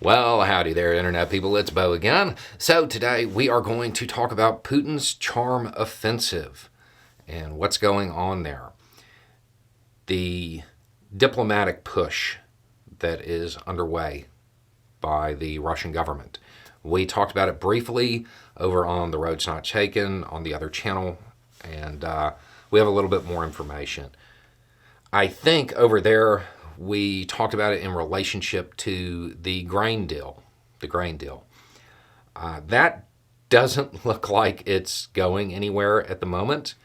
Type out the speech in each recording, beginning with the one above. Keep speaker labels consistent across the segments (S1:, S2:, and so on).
S1: Well, howdy there, Internet people. It's Bo again. So, today we are going to talk about Putin's charm offensive and what's going on there. The diplomatic push that is underway by the Russian government. We talked about it briefly over on The Road's Not Taken on the other channel, and we have a little bit more information. I think over there we talked about it in relationship to the grain deal. That doesn't look like it's going anywhere at the moment.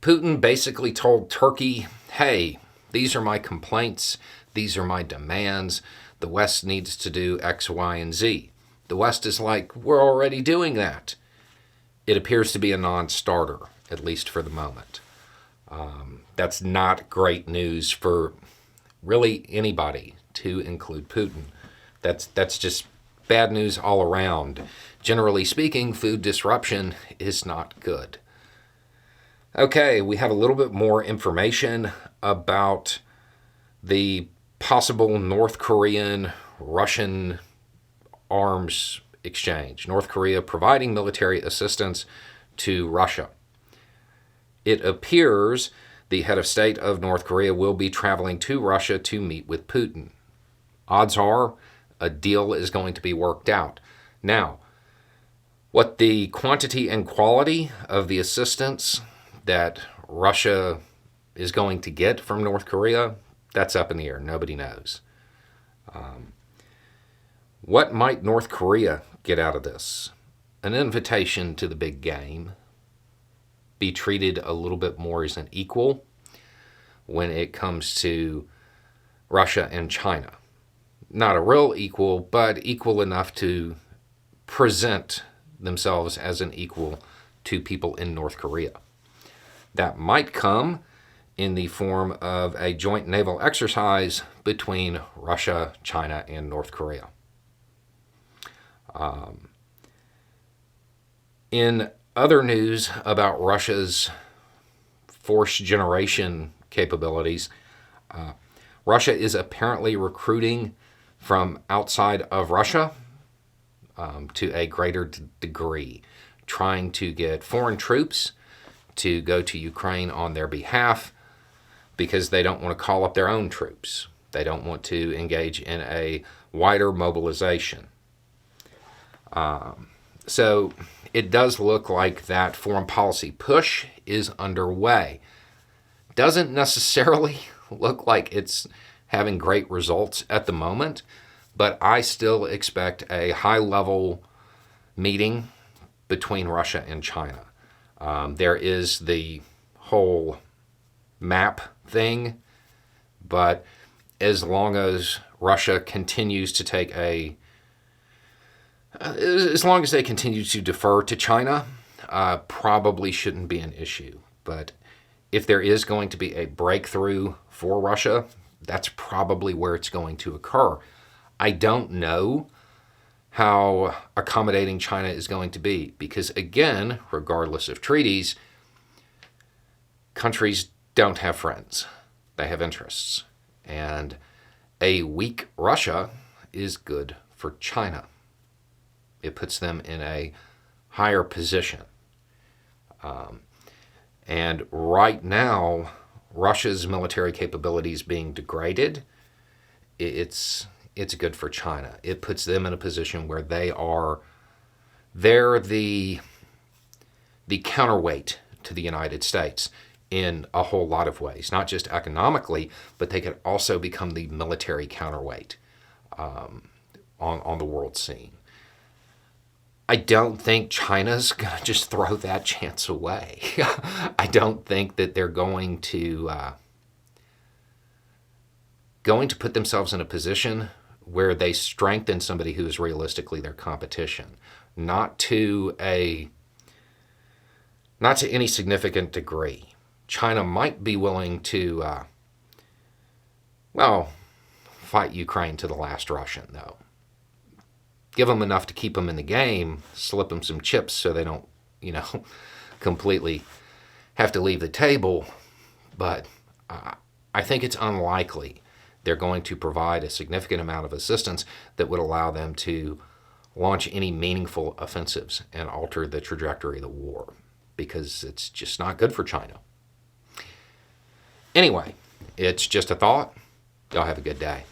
S1: Putin basically told Turkey, hey, these are my complaints, these are my demands, the West needs to do X, Y, and Z. The West is like, we're already doing that. It appears to be a non-starter, at least for the moment. That's not great news for really anybody, to include Putin. That's just bad news all around. Generally speaking, food disruption is not good. Okay, we have a little bit more information about the possible North Korean-Russian arms exchange. North Korea providing military assistance to Russia. It appears the head of state of North Korea will be traveling to Russia to meet with Putin. Odds are a deal is going to be worked out. Now, what the quantity and quality of the assistance that Russia is going to get from North Korea, that's up in the air. Nobody knows. What might North Korea get out of this? An invitation to the big game. Be treated a little bit more as an equal when it comes to Russia and China. Not a real equal, but equal enough to present themselves as an equal to people in North Korea. That might come in the form of a joint naval exercise between Russia, China, and North Korea. In other news about Russia's force generation capabilities, Russia is apparently recruiting from outside of Russia to a greater degree, trying to get foreign troops to go to Ukraine on their behalf because they don't want to call up their own troops. They don't want to engage in a wider mobilization. So it does look like that foreign policy push is underway. Doesn't necessarily look like it's having great results at the moment, but I still expect a high-level meeting between Russia and China. There is the whole map thing, but as long as Russia continues to take as long as they continue to defer to China, probably shouldn't be an issue. But if there is going to be a breakthrough for Russia, that's probably where it's going to occur. I don't know how accommodating China is going to be because, again, regardless of treaties, countries don't have friends. They have interests. And a weak Russia is good for China. It puts them in a higher position. And right now, Russia's military capabilities being degraded, it's good for China. It puts them in a position where they're the counterweight to the United States in a whole lot of ways, not just economically, but they could also become the military counterweight on the world scene. I don't think China's going to just throw that chance away. I don't think that they're going to put themselves in a position where they strengthen somebody who is realistically their competition, not to any significant degree. China might be willing to, fight Ukraine to the last Russian, though. Give them enough to keep them in the game, slip them some chips so they don't, completely have to leave the table. But I think it's unlikely They're going to provide a significant amount of assistance that would allow them to launch any meaningful offensives and alter the trajectory of the war, because it's just not good for China. Anyway, it's just a thought. Y'all have a good day.